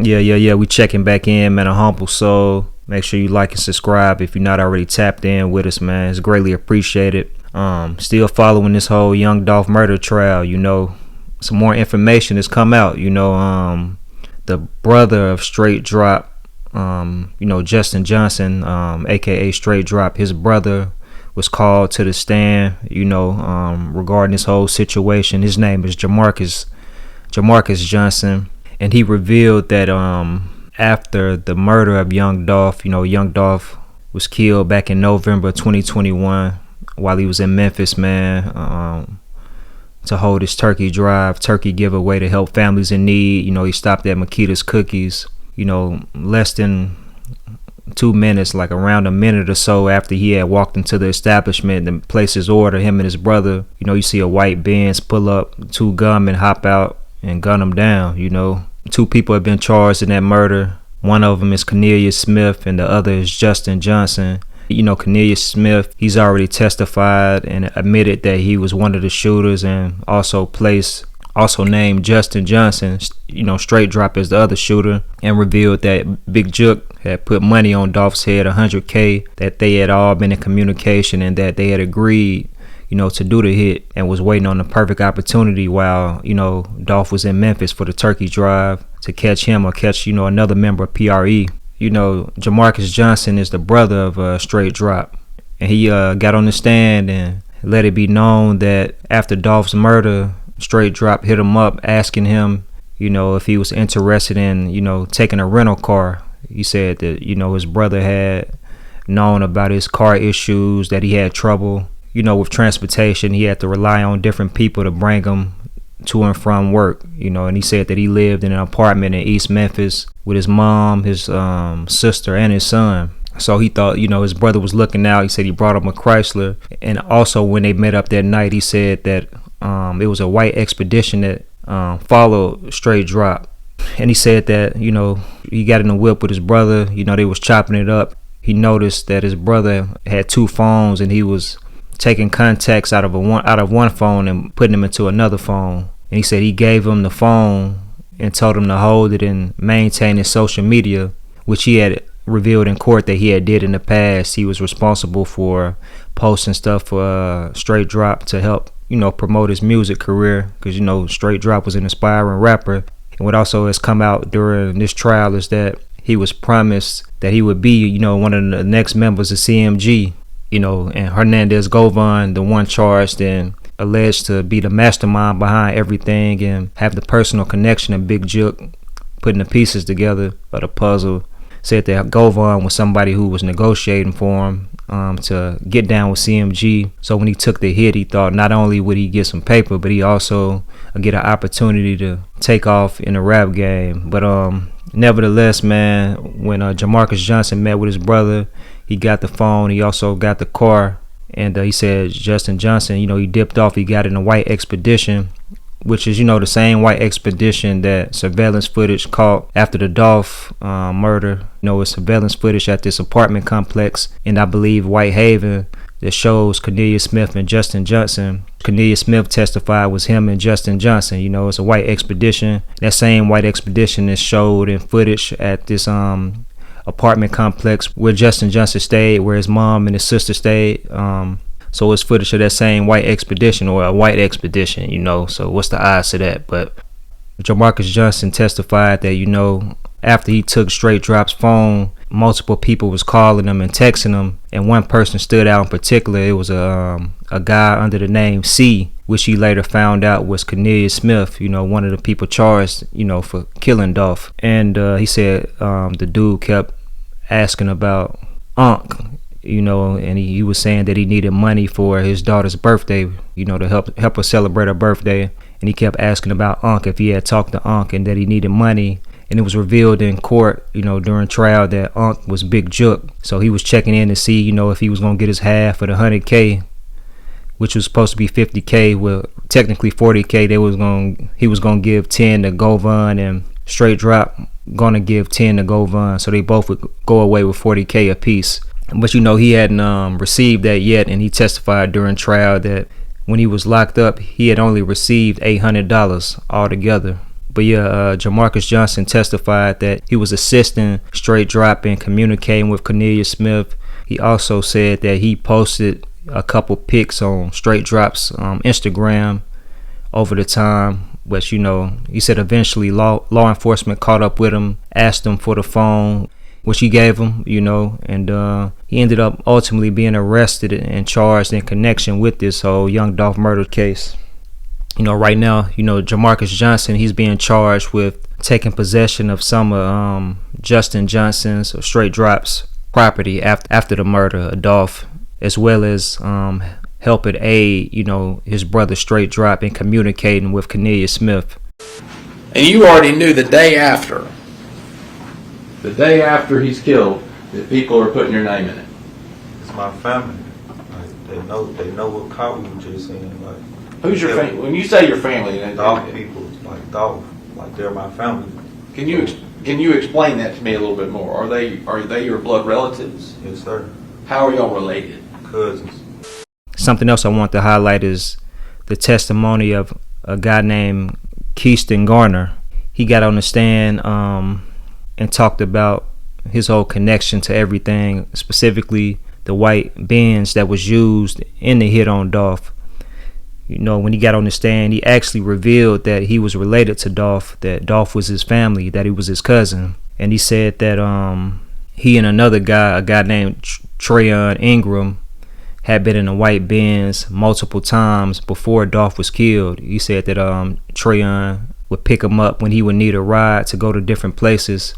Yeah. We checking back in, man. A Humble Soul. Make sure you like and subscribe if you're not already tapped in with us, man. It's greatly appreciated. Still following this whole Young Dolph murder trial. You know, some more information has come out. You know, the brother of Straight Drop, you know, Justin Johnson, aka Straight Drop, his brother was called to the stand, you know, regarding this whole situation. His name is Jamarcus Johnson, and he revealed that after the murder of Young Dolph, you know, Young Dolph was killed back in November 2021 while he was in Memphis, man, to hold his turkey giveaway to help families in need. You know, he stopped at Makita's Cookies, you know, less than 2 minutes, like around a minute or so after he had walked into the establishment and placed his order, him and his brother. You know, you see a white Benz pull up, 2 gunmen hop out and gun him down. You know, 2 people have been charged in that murder. One of them is Cornelius Smith and the other is Justin Johnson. You know, Cornelius Smith, he's already testified and admitted that he was one of the shooters, and also named Justin Johnson, you know, Straight Drop, as the other shooter, and revealed that Big Jook had put money on Dolph's head, $100K, that they had all been in communication and that they had agreed, you know, to do the hit, and was waiting on the perfect opportunity while, you know, Dolph was in Memphis for the turkey drive to catch him or catch, you know, another member of PRE. You know, Jamarcus Johnson is the brother of Straight Drop, and he got on the stand and let it be known that after Dolph's murder, Straight Drop hit him up asking him, you know, if he was interested in, you know, taking a rental car. He said that, you know, his brother had known about his car issues, that he had trouble, you know, with transportation. He had to rely on different people to bring him to and from work, you know, and he said that he lived in an apartment in East Memphis with his mom, his sister, and his son. So he thought, you know, his brother was looking out. He said he brought him a Chrysler. And also when they met up that night, he said that it was a white expedition that followed Straight Drop. And he said that, you know, he got in a whip with his brother. You know, they was chopping it up. He noticed that his brother had 2 phones, and he was taking contacts out of one phone and putting them into another phone. And he said he gave him the phone and told him to hold it and maintain his social media, which he had revealed in court that he had did in the past. He was responsible for posting stuff for Straight Drop to help, you know, promote his music career, because, you know, Straight Drop was an aspiring rapper. And what also has come out during this trial is that he was promised that he would be, you know, one of the next members of CMG, you know, and Hernandez Govan, the one charged and alleged to be the mastermind behind everything and have the personal connection of Big Jook putting the pieces together of the puzzle, said that Govan was somebody who was negotiating for him to get down with CMG. So when he took the hit, he thought not only would he get some paper, but he also get an opportunity to take off in the rap game. But nevertheless, man, when Jamarcus Johnson met with his brother, he got the phone, he also got the car, and he said Justin Johnson, you know, he dipped off. He got in a white expedition, which is, you know, the same white expedition that surveillance footage caught after the Dolph murder. You know, it's surveillance footage at this apartment complex in, I believe, Whitehaven, that shows Cornelius Smith and Justin Johnson. Cornelius Smith testified was him and Justin Johnson. You know, it's a white expedition. That same white expedition is showed in footage at this apartment complex where Justin Johnson stayed, where his mom and his sister stayed. So it's footage of that same white expedition, or a white expedition, you know. So what's the odds of that? But Jamarcus Johnson testified that, you know, after he took Straight Drop's phone, multiple people was calling him and texting him, and one person stood out in particular. It was a guy under the name C, which he later found out was Cornelius Smith, you know, one of the people charged, you know, for killing Dolph. And he said the dude kept asking about Unc, you know, and he was saying that he needed money for his daughter's birthday, you know, to help her celebrate her birthday. And he kept asking about Unc, if he had talked to Unc, and that he needed money. And it was revealed in court, you know, during trial, that Unc was Big Jook. So he was checking in to see, you know, if he was going to get his half of the $100K, which was supposed to be $50K. Well, technically $40K. He was going to give 10 to Govan, and Straight Drop going to give 10 to Govan. So they both would go away with $40K apiece. But, you know, he hadn't received that yet. And he testified during trial that when he was locked up, he had only received $800 altogether. But yeah, Jamarcus Johnson testified that he was assisting Straight Drop in communicating with Cornelius Smith. He also said that he posted a couple pics on Straight Drop's Instagram over the time. But he said eventually law enforcement caught up with him, asked him for the phone, which he gave him, and he ended up ultimately being arrested and charged in connection with this whole Young Dolph murder case. Right now, Jamarcus Johnson, he's being charged with taking possession of some of Justin Johnson's or Straight Drop's property after the murder of Dolph, as well as helping aid, his brother Straight Drop in communicating with Cornelius Smith. And you already knew the day after he's killed that people are putting your name in it. It's my family. Like, they know what car we were just in. Like, who's your family? When you say your family, Dolph people, like Dolph, like they're my family. Can you explain that to me a little bit more? Are they your blood relatives? Yes, sir. How are y'all related? Cousins. Something else I want to highlight is the testimony of a guy named Keon Garner. He got on the stand and talked about his whole connection to everything, specifically the white Benz that was used in the hit on Dolph. When he got on the stand, he actually revealed that he was related to Dolph, that Dolph was his family, that he was his cousin. And he said that he and another guy, a guy named Treon Ingram, had been in a white Benz multiple times before Dolph was killed. He said that Treon would pick him up when he would need a ride to go to different places.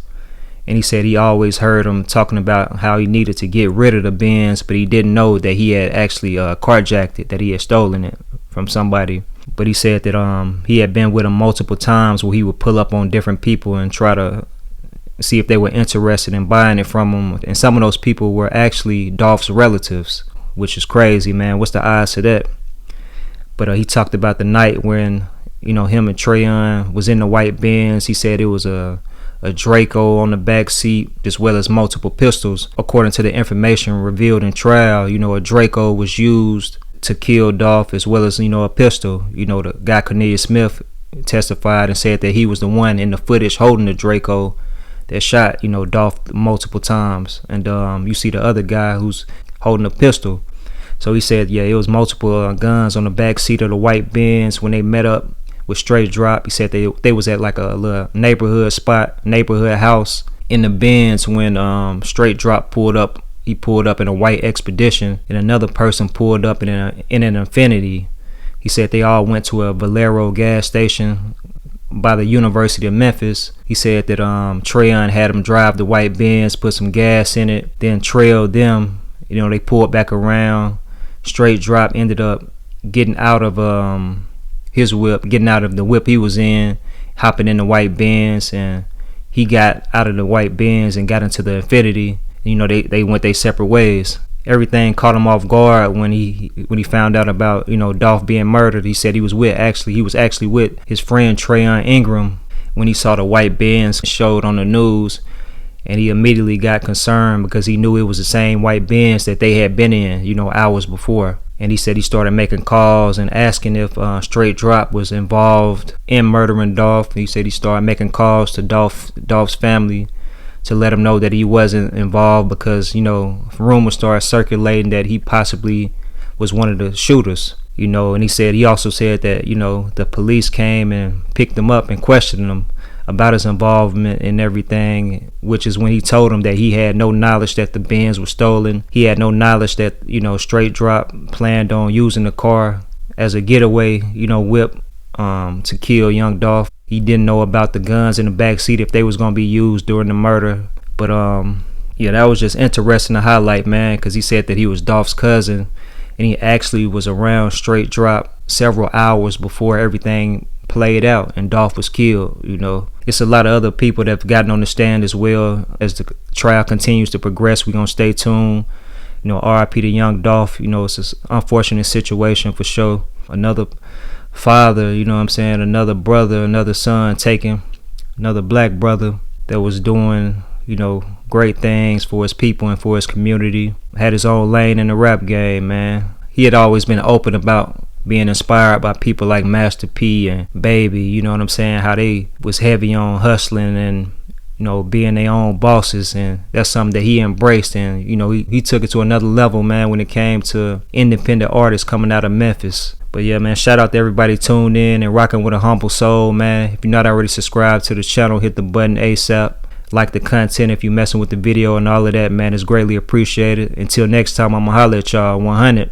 And he said he always heard him talking about how he needed to get rid of the Benz, but he didn't know that he had actually carjacked it, that he had stolen it from somebody. But he said that he had been with him multiple times where he would pull up on different people and try to see if they were interested in buying it from him. And some of those people were actually Dolph's relatives, which is crazy, man. What's the odds of that? But he talked about the night when, him and Treon was in the white Benz. He said it was a Draco on the back seat, as well as multiple pistols. According to the information revealed in trial, a Draco was used to kill Dolph, as well as, a pistol. The guy Cornelius Smith testified and said that he was the one in the footage holding the Draco that shot, Dolph multiple times. And you see the other guy who's holding a pistol. So he said, yeah, it was multiple guns on the back seat of the white Benz when they met up with Straight Drop. He said they was at like a little neighborhood house in the Benz when Straight Drop pulled up. He pulled up in a white Expedition, and another person pulled up in an Infiniti. He said they all went to a Valero gas station by the University of Memphis. He said that Treon had him drive the white Benz, put some gas in it, then trailed them. They pulled back around. Straight Drop ended up getting out of his whip, getting out of the whip he was in, hopping in the white Benz, and he got out of the white Benz and got into the Infiniti. They went their separate ways. Everything caught him off guard when he found out about Dolph being murdered. He said he was actually with his friend Treon Ingram when he saw the white Benz showed on the news, and he immediately got concerned because he knew it was the same white Benz that they had been in hours before. And he said he started making calls and asking if Straight Drop was involved in murdering Dolph. He said he started making calls to Dolph's family to let him know that he wasn't involved because, rumors started circulating that he possibly was one of the shooters, and he also said that, the police came and picked him up and questioned him about his involvement in everything, which is when he told him that he had no knowledge that the Benz was stolen. He had no knowledge that, Straight Drop planned on using the car as a getaway, whip to kill young Dolph. He didn't know about the guns in the back seat, if they was going to be used during the murder. But that was just interesting to highlight, man, because he said that he was Dolph's cousin, and he actually was around Straight Drop several hours before everything played out and Dolph was killed. It's a lot of other people that have gotten on the stand as well. As the trial continues to progress, we're going to stay tuned. RIP to young Dolph. It's an unfortunate situation for sure. Another father, another brother, another son taken, another black brother that was doing, great things for his people and for his community. Had his own lane in the rap game, man. He had always been open about being inspired by people like Master P and Baby, you know what I'm saying, how they was heavy on hustling and, you know, being their own bosses, and that's something that he embraced. And, you know, he took it to another level, man, when it came to independent artists coming out of Memphis. But yeah, man, shout out to everybody tuned in and rocking with a humble soul, man. If you're not already subscribed to the channel, hit the button ASAP. Like the content if you messing with the video and all of that, man. It's greatly appreciated. Until next time, I'ma holler at y'all. 100.